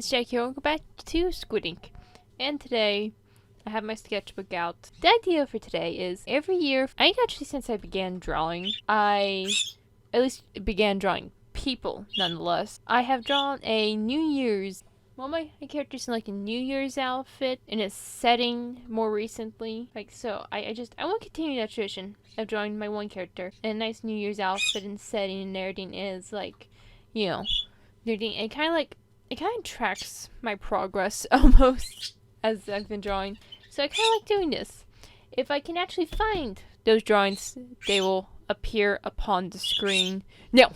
it's Jack here. Welcome back to Squid Ink. And today, I have my sketchbook out. The idea for today is every year, I think actually since I began drawing, I at least began drawing people nonetheless. I have drawn a New Year's, well, my character's in like a New Year's outfit in a setting more recently. Like, so I want to continue that tradition of drawing my one character in a nice New Year's outfit and setting, and everything is like, you know, it kind of tracks my progress almost as I've been drawing. So I kind of like doing this. If I can actually find those drawings, they will appear upon the screen. No!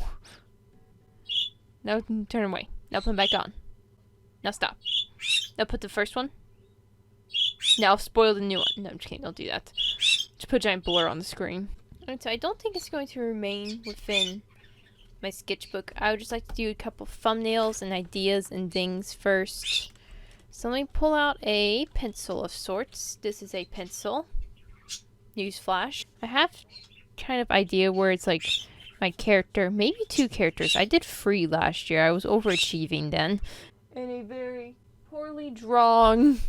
Now turn away. Now put them back on. Now stop. Now put the first one. Now I'll spoil the new one. No, I'm just kidding. Don't do that. Just put a giant blur on the screen. Alright, so I don't think it's going to remain within my sketchbook. I would just like to do a couple thumbnails and ideas and things first. So let me pull out a pencil of sorts. This is a pencil. Newsflash. I have kind of idea where it's like my character, maybe two characters. I did free last year. I was overachieving then. In a very poorly drawn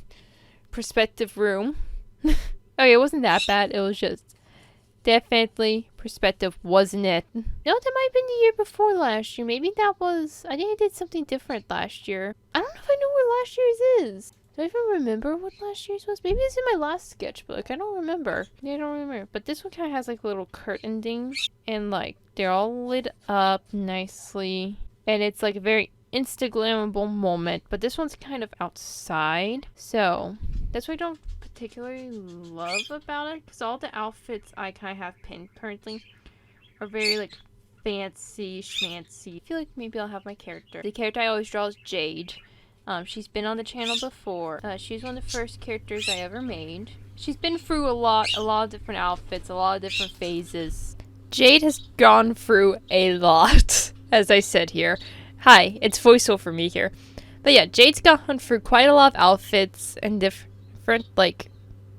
perspective room. Okay, it wasn't that bad. It was just definitely perspective wasn't it. No, that might have been the year before last year. Maybe that was, I think I did something different last year. I don't know if I know where last year's is. Do I even remember what last year's was? Maybe it's in my last sketchbook. I don't remember. Yeah, I don't remember. But this one kind of has like little curtain things. And like, they're all lit up nicely. And it's like a very Instagrammable moment. But this one's kind of outside. So, that's what I don't particularly love about it, because all the outfits I kind of have pinned currently are very like fancy schmancy. I feel like maybe I'll have my character. The character I always draw is Jade. She's been on the channel before. She's one of the first characters I ever made. She's been through a lot of different outfits, a lot of different phases. Jade has gone through a lot, as I said here. Hi, it's voiceover me here. But yeah, Jade's gone through quite a lot of outfits and different like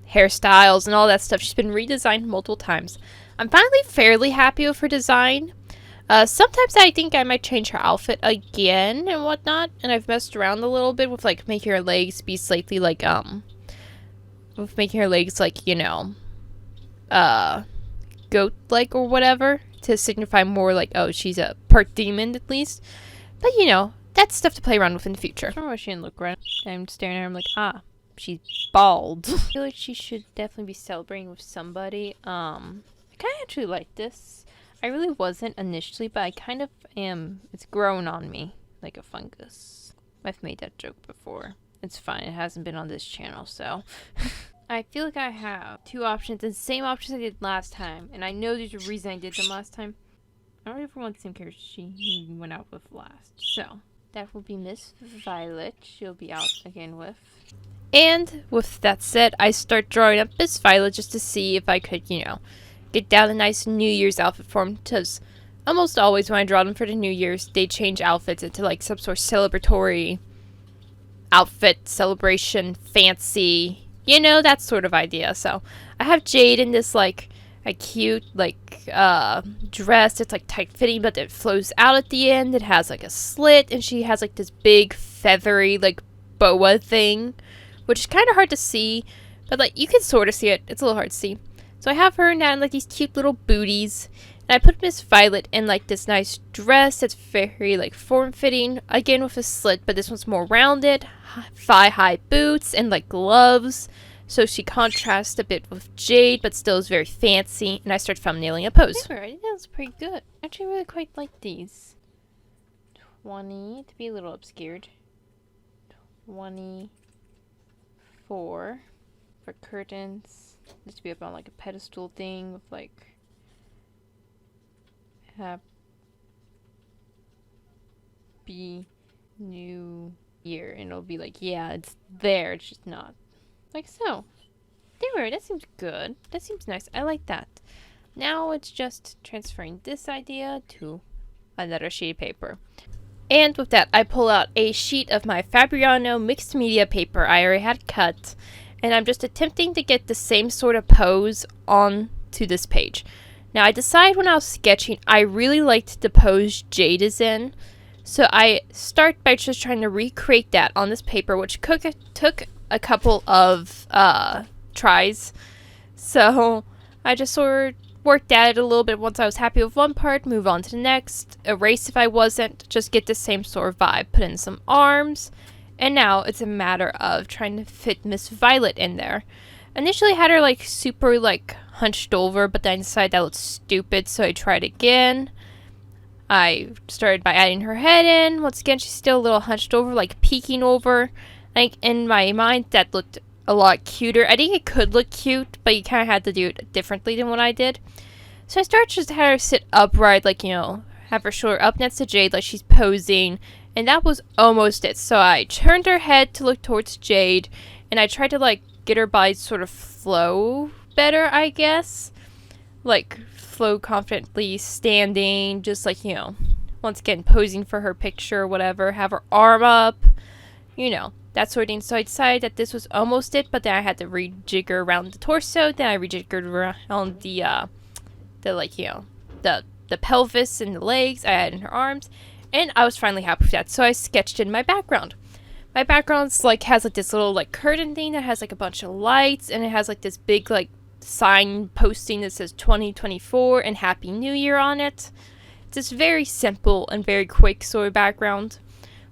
hairstyles and all that stuff. She's been redesigned multiple times. I'm finally fairly happy with her design. Sometimes I think I might change her outfit again and whatnot, and I've messed around a little bit with like making her legs be slightly like with making her legs like, you know, goat like or whatever, to signify more like, oh, she's a part demon at least. But you know, that's stuff to play around with in the future. I don't know why she didn't look right. I'm staring at her, I'm like, ah, she's bald. I feel like she should definitely be celebrating with somebody. I kind of actually like this. I really wasn't initially, but I kind of am. It's grown on me like a fungus. I've made that joke before. It's fine. It hasn't been on this channel, so. I feel like I have two options, the same options I did last time. And I know there's a reason I did them last time. I don't even want the same character she went out with last. So, that will be Miss Violet. She'll be out again with. And with that said, I start drawing up Miss Violet just to see if I could, you know, get down a nice New Year's outfit for him. Because almost always when I draw them for the New Year's, they change outfits into like some sort of celebratory outfit, celebration, fancy, you know, that sort of idea. So I have Jade in this like a cute like dress. It's like tight fitting, but it flows out at the end. It has like a slit, and she has like this big feathery like boa thing, which is kind of hard to see, but like you can sort of see it. It's a little hard to see. So I have her now in like these cute little booties, and I put Miss Violet in like this nice dress that's very like form-fitting, again with a slit, but this one's more rounded, thigh-high boots, and like gloves. So she contrasts a bit with Jade, but still is very fancy, and I start thumbnailing a pose. I think that was pretty good. I actually really quite like these. 20, to be a little obscured. 24 for curtains. Just to be up on like a pedestal thing with like Happy New Year, and it'll be like, yeah, it's there, it's just not. Like so. There, that seems good. That seems nice. I like that. Now it's just transferring this idea to another sheet of paper. And with that, I pull out a sheet of my Fabriano mixed media paper I already had cut, and I'm just attempting to get the same sort of pose onto this page. Now, I decided when I was sketching, I really liked the pose Jade is in, So I start by just trying to recreate that on this paper, which took a couple of tries. So I just sort of worked at it a little bit. Once I was happy with one part, move on to the next, erase if I wasn't, just get the same sort of vibe, put in some arms, and now it's a matter of trying to fit Miss Violet in there. Initially I had her like super like hunched over, but then I decided that looked stupid, so I tried again. I started by adding her head in. Once again, she's still a little hunched over, like peeking over. Like in my mind, that looked a lot cuter. I think it could look cute, but you kind of had to do it differently than what I did. So I started just to have her sit upright, like, you know, have her shoulder up next to Jade, like she's posing. And that was almost it. So I turned her head to look towards Jade, and I tried to, like, get her body to sort of flow better, I guess. Like, flow confidently, standing, just like, you know, once again, posing for her picture or whatever, have her arm up, you know, that sort of thing. So I decided that this was almost it, but then I had to rejigger around the torso, then I rejiggered around the like, you know, the pelvis and the legs, I added in her arms, and I was finally happy with that. So I sketched in my background. My background's like, has like this little like curtain thing that has like a bunch of lights, and it has like this big like sign posting that says 2024 and Happy New Year on it. It's just very simple and very quick sort of background,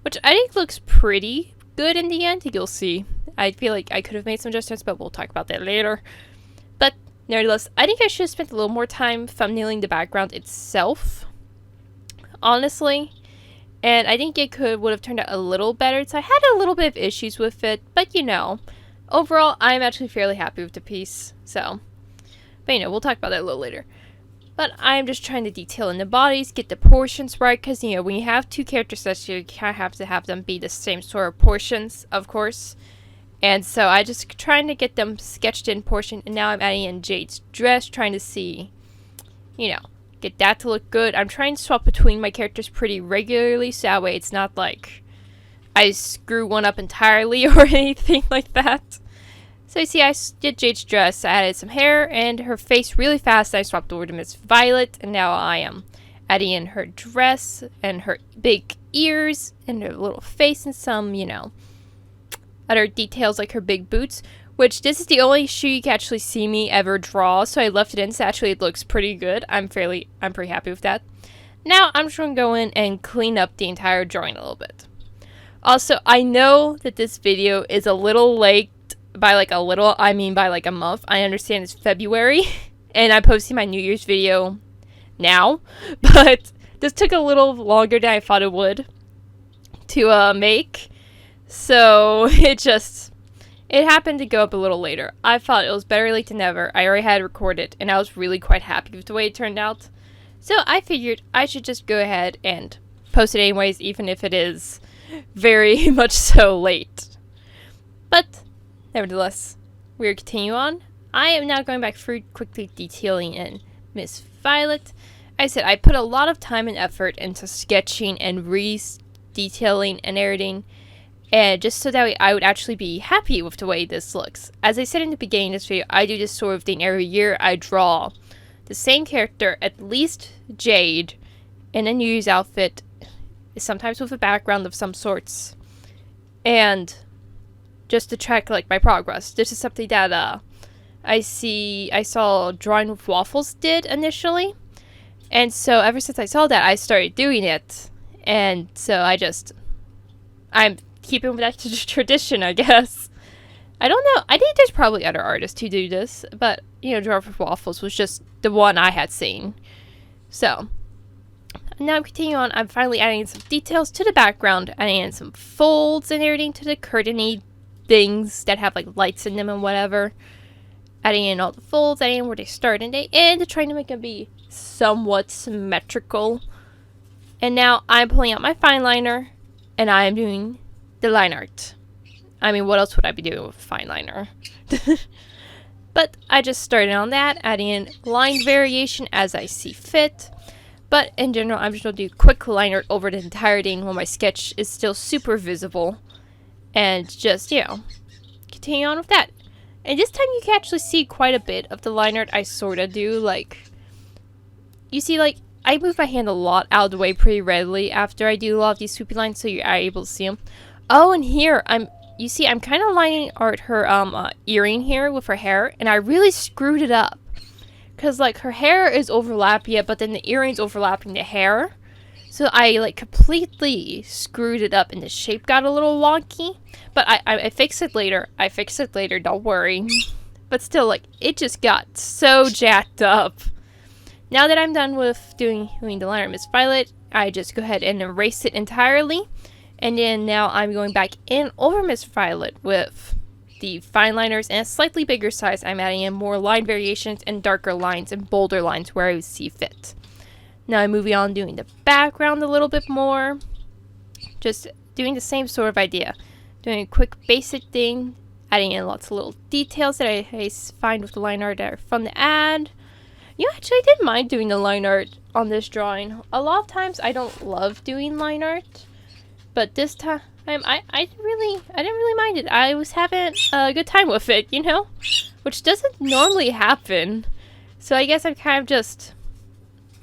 which I think looks pretty good in the end. You'll see. I feel like I could have made some adjustments, but we'll talk about that later. But nevertheless, I think I should have spent a little more time thumbnailing the background itself, honestly. And I think it would have turned out a little better. So I had a little bit of issues with it, but you know, overall, I'm actually fairly happy with the piece. So, but you know, we'll talk about that a little later. But I'm just trying to detail in the bodies, get the portions right, because, you know, when you have two character sets, you kind of have to have them be the same sort of portions, of course. And so I just trying to get them sketched in portion, and now I'm adding in Jade's dress, trying to see, you know, get that to look good. I'm trying to swap between my characters pretty regularly, so that way it's not like I screw one up entirely or anything like that. So you see, I did Jade's dress, I added some hair and her face really fast. I swapped over to Miss Violet, and now I am adding in her dress and her big ears and her little face and some, you know, other details like her big boots, which this is the only shoe you can actually see me ever draw, so I left it in, so actually it looks pretty good. I'm pretty happy with that. Now I'm just going to go in and clean up the entire drawing a little bit. Also, I know that this video is a little late. By like a little, I mean by like a month. I understand it's February, and I'm posting my New Year's video now, but this took a little longer than I thought it would to make. So it happened to go up a little later. I thought it was better late than never. I already had recorded, and I was really quite happy with the way it turned out. So I figured I should just go ahead and post it anyways, even if it is very much so late. But nevertheless, we'll continue on. I am now going back through quickly detailing in Miss Violet. I said I put a lot of time and effort into sketching and re-detailing and editing, and just so that way I would actually be happy with the way this looks. As I said in the beginning of this video, I do this sort of thing every year. I draw the same character, at least Jade, in a New Year's outfit, sometimes with a background of some sorts, and just to track like my progress. This is something that I saw Drawing with Waffles did initially, and so ever since I saw that, I started doing it, and so I'm keeping with that tradition, I guess. I don't know. I think there's probably other artists who do this, but you know, Drawing with Waffles was just the one I had seen. So now I'm continuing on. I'm finally adding some details to the background, adding in some folds and everything to the curtainy things that have like lights in them and whatever. Adding in all the folds, adding in where they start and they end, trying to make them be somewhat symmetrical. And now I'm pulling out my fine liner and I am doing the line art. I mean, what else would I be doing with fine liner? But I just started on that, adding in line variation as I see fit. But in general, I'm just going to do quick line art over the entire thing while my sketch is still super visible. And just, you know, continue on with that. And this time you can actually see quite a bit of the line art I sort of do. Like, you see, like, I move my hand a lot out of the way pretty readily after I do a lot of these swoopy lines, so you are able to see them. Oh, and here, you see, I'm kind of lining art her earring here with her hair, and I really screwed it up. Because, like, her hair is overlapping it, but then the earring's overlapping the hair. So I, like, completely screwed it up, and the shape got a little wonky. But I fix it later. I fix it later, don't worry. But still, like, it just got so jacked up. Now that I'm done with doing the liner Miss Violet, I just go ahead and erase it entirely. And then now I'm going back in over Miss Violet with the fine liners and a slightly bigger size. I'm adding in more line variations and darker lines and bolder lines where I see fit. Now I'm moving on doing the background a little bit more. Just doing the same sort of idea. Doing a quick basic thing. Adding in lots of little details that I find with the line art that are fun to add. You know, actually, I didn't mind doing the line art on this drawing. A lot of times I don't love doing line art. But this time, I didn't really mind it. I was having a good time with it, you know? Which doesn't normally happen. So I guess I'm kind of just...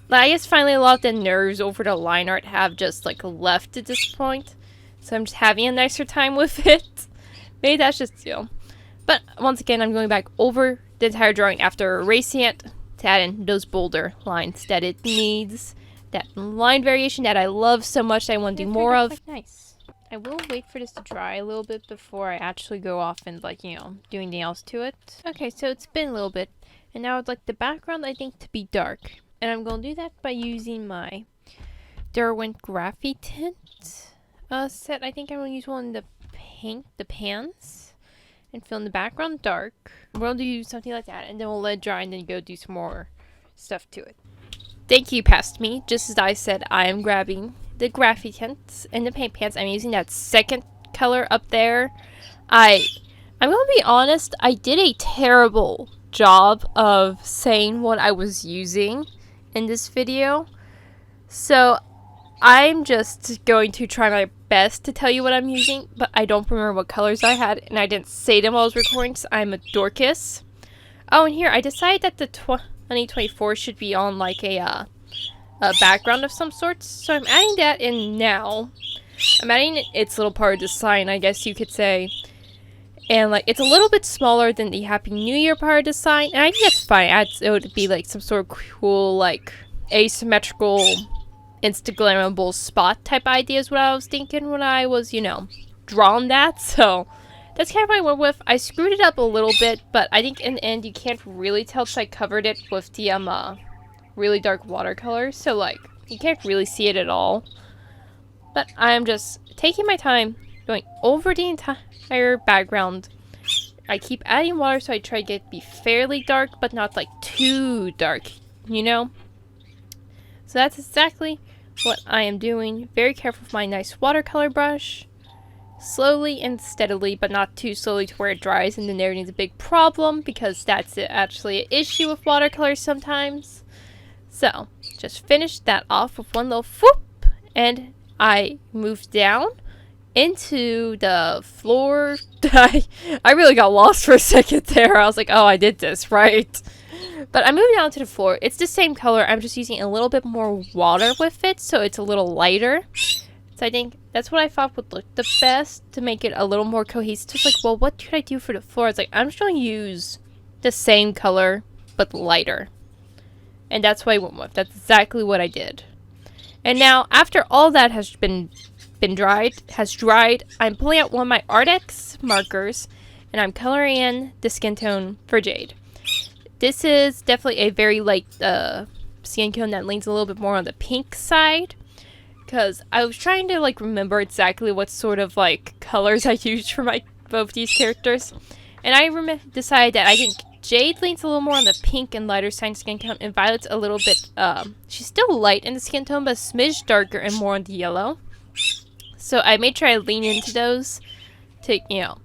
I guess finally a lot of the nerves over the line art have just, like, left at this point. So I'm just having a nicer time with it. Maybe that's just, you know. But once again, I'm going back over the entire drawing after erasing it to add in those bolder lines that it needs. That line variation that I love so much that I want to do more of. Nice. I will wait for this to dry a little bit before I actually go off and, like, you know, do anything else to it. Okay, so it's been a little bit. And now I'd like the background, I think, to be dark. And I'm going to do that by using my Derwent Graffiti Tint set. I think I'm going to use one in the paint, the pans, and fill in the background dark. We'll do something like that, and then we'll let it dry and then go do some more stuff to it. Thank you, past me. Just as I said, I am grabbing the graffiti tints and the paint pans. I'm using that second color up there. I'm going to be honest, I did a terrible job of saying what I was using in this video. So I'm just going to try my best to tell you what I'm using, but I don't remember what colors I had, and I didn't say them while I was recording, so I'm a dorcas. Oh, and here, I decided that the 2024 should be on, like, a background of some sort, so I'm adding that in now. I'm adding its little part of the sign, I guess you could say. And, like, it's a little bit smaller than the Happy New Year part of the sign, and I think that's fine. It would be, like, some sort of cool, like, asymmetrical, Instagrammable spot type idea is what I was thinking when I was, you know, drawing that. So that's kind of what I went with. I screwed it up a little bit, but I think in the end you can't really tell because I covered it with the really dark watercolor. So, like, you can't really see it at all. But I'm just taking my time going over the entire background. I keep adding water, so I try to get it be fairly dark, but not, like, too dark, you know? So that's exactly what I am doing. Very careful with my nice watercolor brush. Slowly and steadily, but not too slowly to where it dries and then everything's a big problem, because that's actually an issue with watercolors sometimes. So, just finish that off with one little whoop, and I moved down into the floor. I really got lost for a second there. I was like, oh, I did this, right? But I'm moving down to the floor. It's the same color. I'm just using a little bit more water with it, so it's a little lighter. So I think that's what I thought would look the best to make it a little more cohesive. Just like, well, what should I do for the floor? It's like, I'm just going to use the same color, but lighter. And that's what I went with. That's exactly what I did. And now, after all that has dried, I'm pulling out one of my Artex markers, and I'm coloring in the skin tone for Jade. This is definitely a very light skin tone that leans a little bit more on the pink side, because I was trying to, like, remember exactly what sort of, like, colors I used for both these characters, and I decided that I think Jade leans a little more on the pink and lighter side skin tone, and Violet's a little bit, she's still light in the skin tone, but a smidge darker and more on the yellow. So I may try to lean into those to, you know,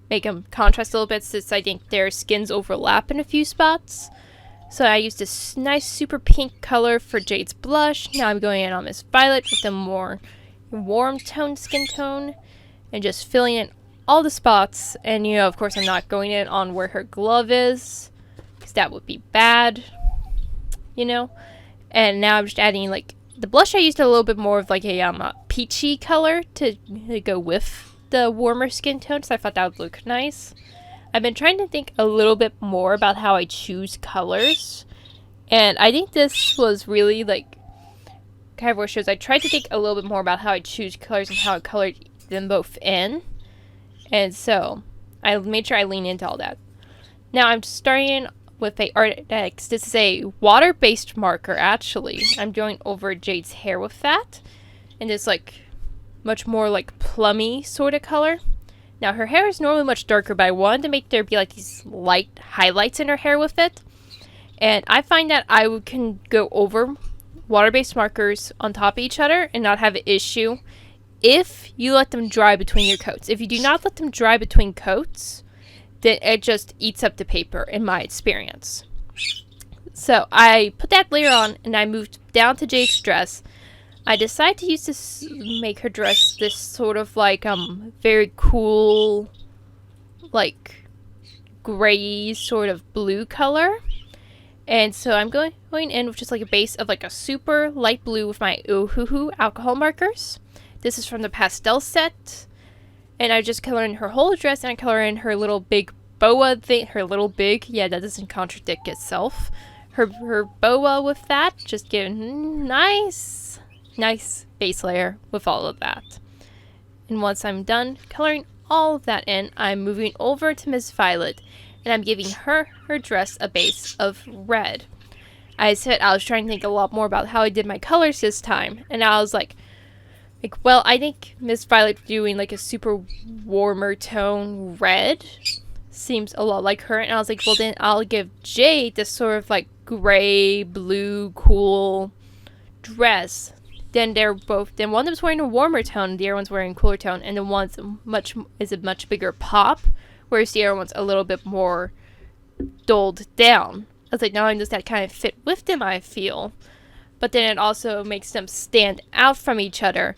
make them contrast a little bit, since I think their skins overlap in a few spots. So I used this nice super pink color for Jade's blush. Now I'm going in on Miss Violet with a more warm toned skin tone and just filling in all the spots. And, you know, of course I'm not going in on where her glove is, because that would be bad, you know. And now I'm just adding like the blush. I used a little bit more of like a peachy color to go with the warmer skin tone, so I thought that would look nice. I've been trying to think a little bit more about how I choose colors, and I think this was really like kind of what shows. I tried to think a little bit more about how I choose colors and how I colored them both in, and so I made sure I lean into all that. Now I'm starting with a Artex. This is a water-based marker, actually. I'm going over Jade's hair with that, and it's like much more like plummy sort of color. Now her hair is normally much darker, but I wanted to make there be like these light highlights in her hair with it, and I find that I can go over water-based markers on top of each other and not have an issue if you let them dry between your coats. If you do not let them dry between coats, then it just eats up the paper, in my experience. So I put that layer on, and I moved down to Jade's dress. I decided to use this, make her dress this sort of like very cool, like gray sort of blue color. And so I'm going in with just like a base of like a super light blue with my Ohuhu alcohol markers. This is from the pastel set. And I just color in her whole dress, and I color in her little big boa thing. Her little big, yeah, that doesn't contradict itself. Her boa with that, just give nice base layer with all of that. And once I'm done coloring all of that in, I'm moving over to Miss Violet, and I'm giving her dress a base of red. I said I was trying to think a lot more about how I did my colors this time, and I was like, well, I think Miss Violet doing like a super warmer tone red seems a lot like her, and I was like, well, then I'll give Jade this sort of like gray, blue, cool dress. Then they're both, then one of them's wearing a warmer tone, the other one's wearing a cooler tone, and the one's a much bigger pop, whereas the other one's a little bit more dulled down. I was like, not only does that kind of fit with them, I feel, but then it also makes them stand out from each other.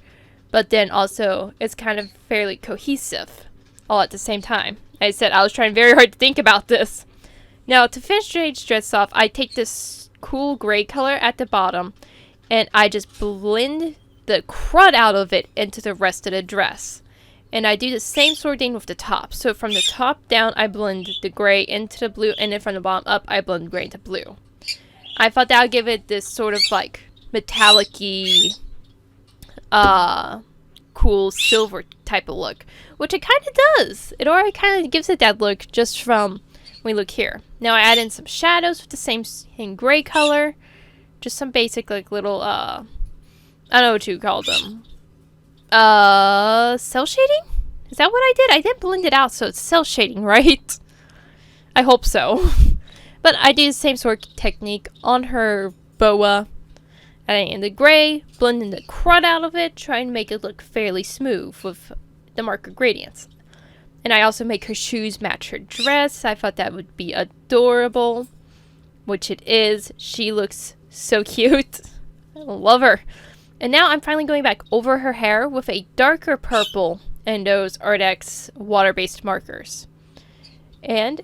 But then also, it's kind of fairly cohesive, all at the same time. I said I was trying very hard to think about this. Now, to finish Jade's dress off, I take this cool gray color at the bottom, and I just blend the crud out of it into the rest of the dress. And I do the same sort of thing with the top. So from the top down, I blend the gray into the blue, and then from the bottom up, I blend gray into blue. I thought that would give it this sort of like metallic-y, cool silver type of look, which it kind of does. It already kind of gives it that look just from when we look here. Now I add in some shadows with the same gray color, just some basic like little I don't know what you call them, cell shading? Is that what I did? I didn't blend it out, so it's cell shading, right? I hope so. But I do the same sort of technique on her boa. Adding in the gray, blending the crud out of it, trying to make it look fairly smooth with the marker gradients. And I also make her shoes match her dress. I thought that would be adorable, which it is. She looks so cute. I love her. And now I'm finally going back over her hair with a darker purple and those Artex water-based markers. And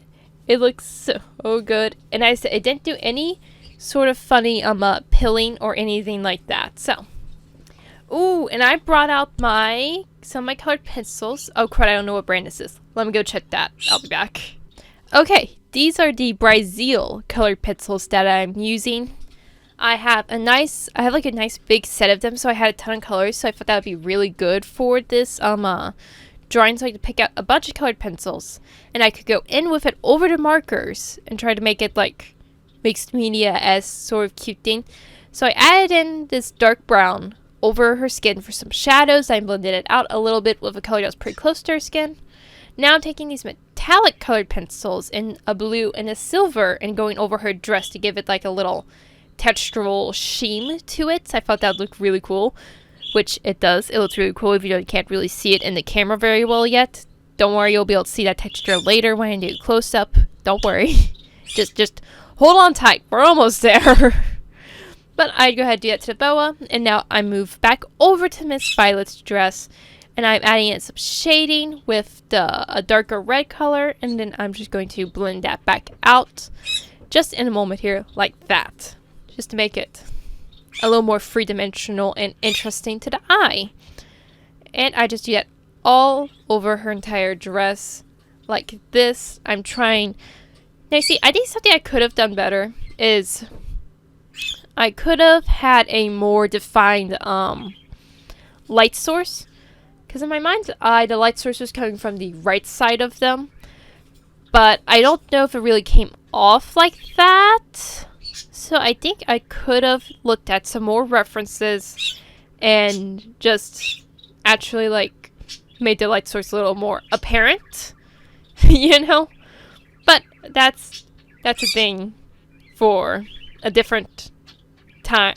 it looks so good. And I said I didn't do any sort of funny pilling or anything like that. So, ooh, and I brought out some of my colored pencils. Oh crud, I don't know what brand this is. Let me go check that. I'll be back. Okay, these are the Brazil colored pencils that I'm using. I have like a nice big set of them, so I had a ton of colors, so I thought that would be really good for this drawing, so I could pick out a bunch of colored pencils, and I could go in with it over the markers and try to make it like mixed media as sort of cute thing. So I added in this dark brown over her skin for some shadows. I blended it out a little bit with a color that was pretty close to her skin. Now I'm taking these metallic colored pencils in a blue and a silver and going over her dress to give it like a little textural sheen to it. So I thought that would look really cool, which it does. It looks really cool if you can't really see it in the camera very well yet. Don't worry, you'll be able to see that texture later when I do close up. Don't worry. just hold on tight. We're almost there. But I go ahead and do that to the boa. And now I move back over to Miss Violet's dress. And I'm adding in some shading with a darker red color. And then I'm just going to blend that back out. Just in a moment here, like that. Just to make it a little more three-dimensional and interesting to the eye. And I just do that all over her entire dress like this. I'm trying. Now see, I think something I could have done better is I could have had a more defined light source. Because in my mind's eye, the light source was coming from the right side of them. But I don't know if it really came off like that. So I think I could have looked at some more references and just actually like made the light source a little more apparent. You know? But that's a thing for a different time.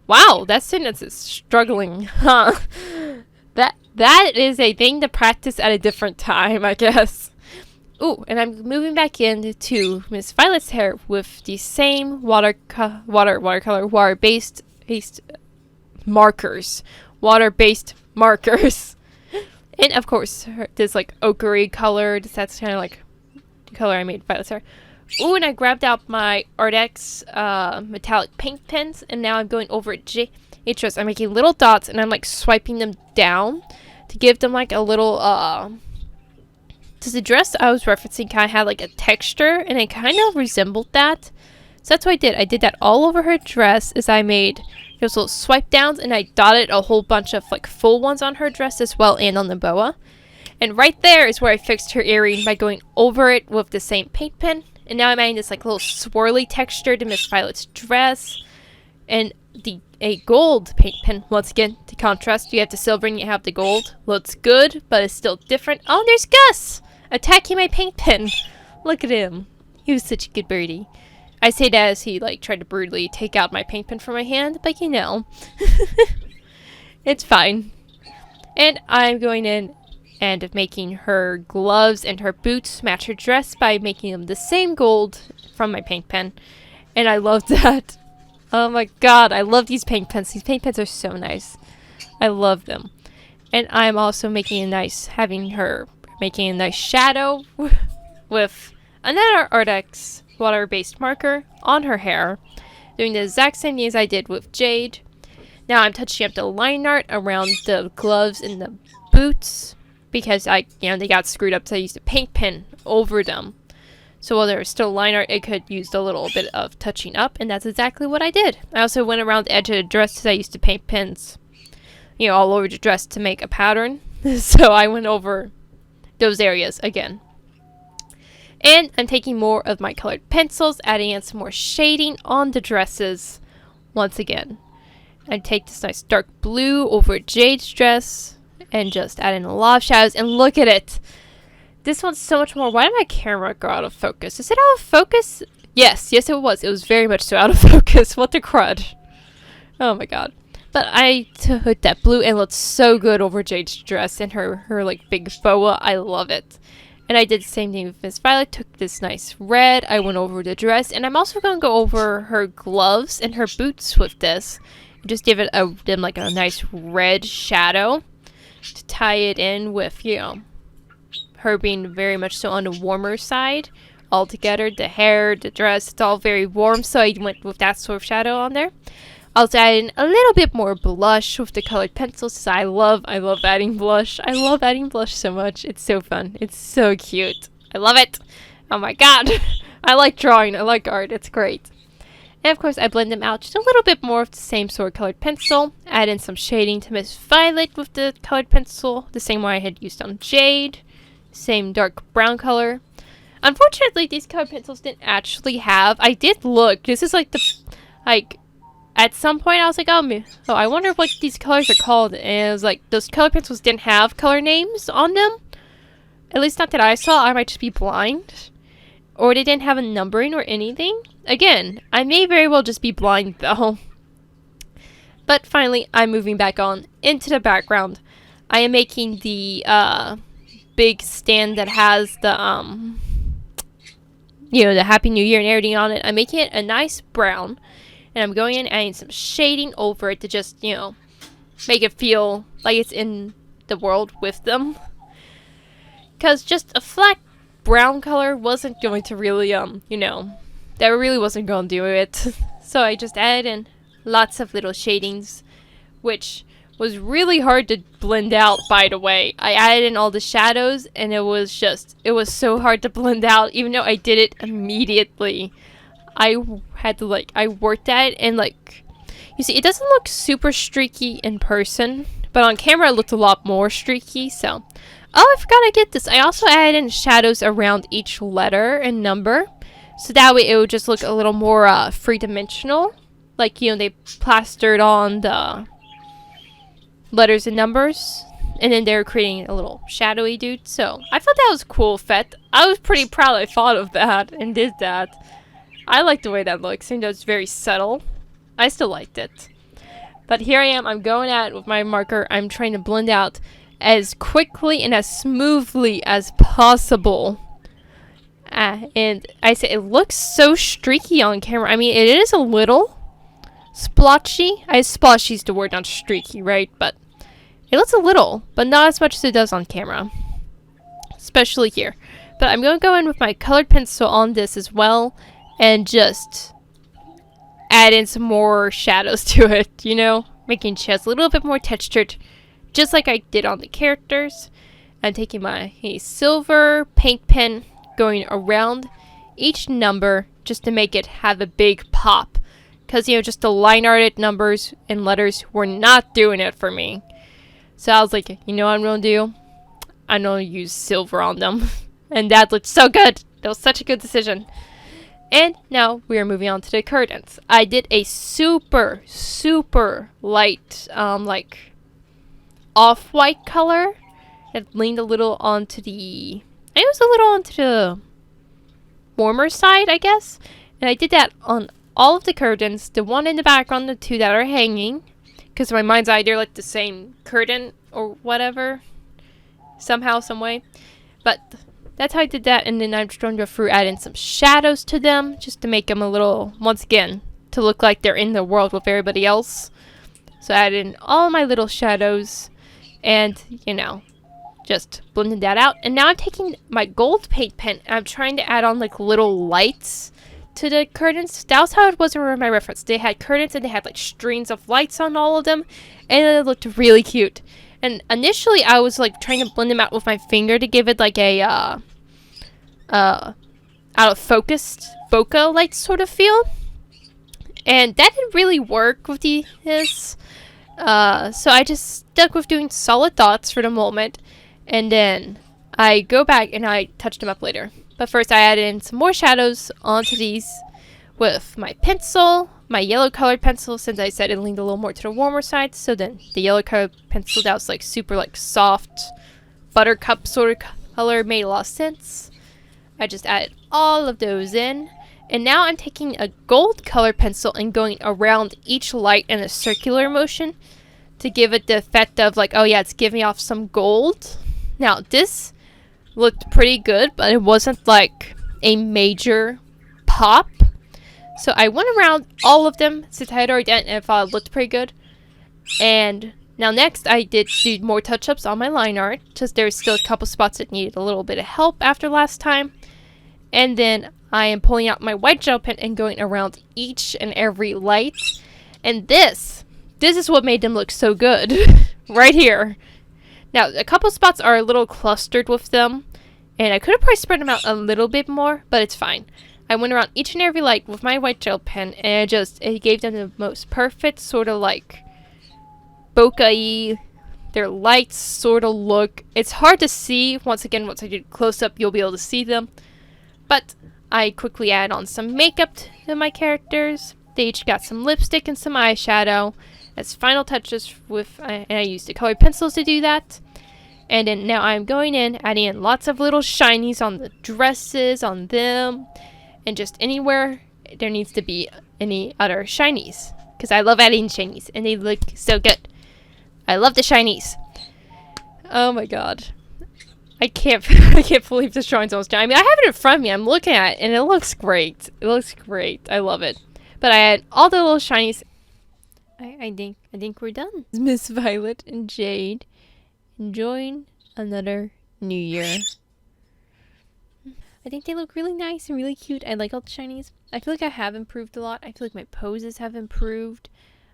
Wow, that sentence is struggling, huh? That is a thing to practice at a different time, I guess. Ooh, and I'm moving back into Miss Violet's hair with the same water-based markers. Water-based markers. And of course, this like ochre color. That's kind of like the color I made Violet's hair. Ooh, and I grabbed out my Ardex metallic paint pens, and now I'm going over HRS. I'm making little dots, and I'm like swiping them down to give them like a little Does the dress I was referencing kind of had like a texture, and it kind of resembled that. So that's what I did. I did that all over her dress as I made those little swipe downs, and I dotted a whole bunch of like full ones on her dress as well and on the boa. And right there is where I fixed her earring by going over it with the same paint pen. And now I'm adding this like little swirly texture to Miss Violet's dress. And a gold paint pen, once again, to contrast. You have the silver and you have the gold. Looks good, but it's still different. Oh, there's Gus! Attacking my paint pen. Look at him. He was such a good birdie. I say that as he like tried to brutally take out my paint pen from my hand, but you know. It's fine. And I'm going in and making her gloves and her boots match her dress by making them the same gold from my paint pen. And I love that. Oh my god, I love these paint pens. These paint pens are so nice. I love them. And I'm also making a nice shadow with another Ardex water-based marker on her hair. Doing the exact same thing as I did with Jade. Now I'm touching up the line art around the gloves and the boots. Because they got screwed up, so I used a paint pen over them. So while there was still line art, it could use a little bit of touching up, and that's exactly what I did. I also went around the edge of the dress because I used to paint pins, all over the dress to make a pattern. So I went over those areas again. And I'm taking more of my colored pencils, adding in some more shading on the dresses once again. I take this nice dark blue over Jade's dress and just add in a lot of shadows, and look at it. This one's so much more. Why did my camera go out of focus? Is it out of focus? Yes, it was. It was very much so out of focus. What the crud. Oh my god. But I took that blue and it looked so good over Jade's dress and her like big boa. I love it. And I did the same thing with Miss Violet. Took this nice red. I went over the dress, and I'm also going to go over her gloves and her boots with this. Just give it them like a nice red shadow to tie it in with, her being very much so on the warmer side. Altogether, the hair, the dress, it's all very warm, so I went with that sort of shadow on there. Also adding a little bit more blush with the colored pencils. I love adding blush. I love adding blush so much. It's so fun. It's so cute. I love it. Oh my god. I like drawing. I like art. It's great. And of course, I blend them out just a little bit more of the same sort of colored pencil. Add in some shading to Miss Violet with the colored pencil, the same one I had used on Jade. Same dark brown color. Unfortunately, these colored pencils didn't actually have. I did look. This is like at some point I was like, oh, I wonder what these colors are called. And it was like, those colored pencils didn't have color names on them. At least not that I saw. I might just be blind. Or they didn't have a numbering or anything. Again, I may very well just be blind though. But finally, I'm moving back on into the background. I am making the big stand that has the the Happy New Year and everything on it. I'm making it a nice brown. And I'm going in and adding some shading over it to just, make it feel like it's in the world with them. Because just a flat brown color wasn't going to really, that really wasn't going to do it. So I just added in lots of little shadings, which was really hard to blend out, by the way. I added in all the shadows, and it was so hard to blend out, even though I did it immediately. I worked at it, and like, you see, it doesn't look super streaky in person, but on camera it looked a lot more streaky, so. Oh, I forgot I did this. I also added in shadows around each letter and number, so that way it would just look a little more three-dimensional. Like, you know, they plastered on the letters and numbers, and then they're creating a little shadowy dude. So I thought that was a cool effect. I was pretty proud I thought of that and did that. I like the way that looks, even though it's very subtle. I still liked it. But here I am, I'm going at it with my marker. I'm trying to blend out as quickly and as smoothly as possible. And I say it looks so streaky on camera. I mean, it is a little splotchy. Splotchy's the word, not streaky, right? But it looks a little, but not as much as it does on camera. Especially here. But I'm going to go in with my colored pencil on this as well, and just add in some more shadows to it, you know? Making chest a little bit more textured, just like I did on the characters. I'm taking my silver paint pen, going around each number just to make it have a big pop. Because, you know, just the line arted numbers and letters were not doing it for me. So I was like, you know what I'm going to do? I'm going to use silver on them. And that looked so good. That was such a good decision. And now we are moving on to the curtains. I did a super, super light, like, off-white color. It leaned a little onto the... it was a little onto the warmer side, I guess. And I did that on all of the curtains. The one in the background, the two that are hanging. Because in my mind's eye, they're like the same curtain or whatever. Somehow, some way. But that's how I did that. And then I'm just going to go through, add in some shadows to them. Just to make them a little, once again, to look like they're in the world with everybody else. So I added in all my little shadows. And, you know, just blending that out. And now I'm taking my gold paint pen. And I'm trying to add on like little lights to the curtains. That was how it was in my reference. They had curtains and they had like strings of lights on all of them, and it looked really cute. And initially I was like trying to blend them out with my finger to give it like a out of focused bokeh light sort of feel, and that didn't really work with this. So I just stuck with doing solid dots for the moment, and then I go back and I touch them up later. But first I added in some more shadows onto these with my pencil, my yellow colored pencil, since I said it leaned a little more to the warmer side. So then the yellow colored pencil that was like super like soft buttercup sort of color made a lot of sense. I just added all of those in. And now I'm taking a gold colored pencil and going around each light in a circular motion to give it the effect of like, oh yeah, it's giving off some gold. Now this looked pretty good, but it wasn't like a major pop. So I went around all of them since I had already done it and I thought it looked pretty good. And now next I did do more touch-ups on my line art, because there's still a couple spots that needed a little bit of help after last time. And then I am pulling out my white gel pen and going around each and every light. And this is what made them look so good. Right here. Now, a couple spots are a little clustered with them, and I could have probably spread them out a little bit more, but it's fine. I went around each and every light with my white gel pen, and it gave them the most perfect sort of like bokeh-y, their lights sort of look. It's hard to see. Once again, once I do close up, you'll be able to see them. But I quickly add on some makeup to my characters. They each got some lipstick and some eyeshadow as final touches with, and I used the colored pencils to do that. And then now I'm going in, adding in lots of little shinies on the dresses, on them, and just anywhere there needs to be any other shinies. Because I love adding shinies, and they look so good. I love the shinies. Oh my god. I can't believe this drawing's almost done. I mean, I have it in front of me. I'm looking at it, and it looks great. It looks great. I love it. But I had all the little shinies. I think we're done. Miss Violet and Jade enjoying another new year. I think they look really nice and really cute. I like all the shinies. I feel like I have improved a lot. I feel like my poses have improved.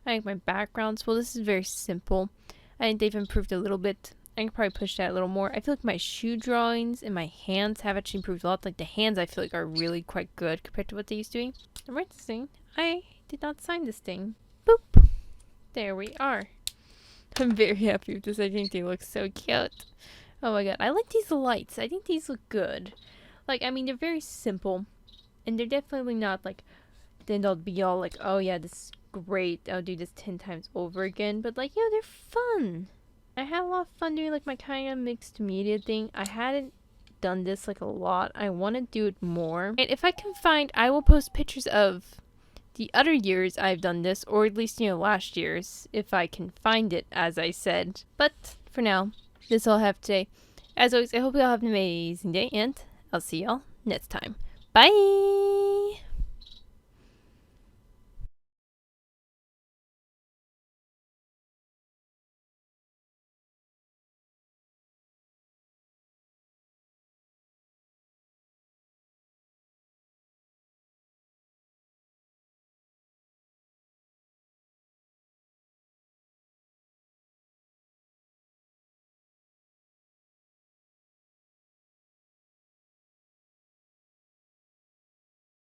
I like my backgrounds. Well, this is very simple. I think they've improved a little bit. I can probably push that a little more. I feel like my shoe drawings and my hands have actually improved a lot. Like the hands I feel like are really quite good compared to what they used to be. I'm right this thing. I did not sign this thing. Boop. There we are. I'm very happy with this. I think they look so cute. Oh my god. I like these lights. I think these look good. Like, I mean, they're very simple. And they're definitely not like the end all be all like, oh yeah, this is great. I'll do this 10 times over again. But like, they're fun. I had a lot of fun doing like my kind of mixed media thing. I hadn't done this like a lot. I want to do it more. And if I can find, I will post pictures of the other years I've done this, or at least, last year's, if I can find it, as I said. But for now, this is all I have today. As always, I hope you all have an amazing day, and I'll see y'all next time. Bye!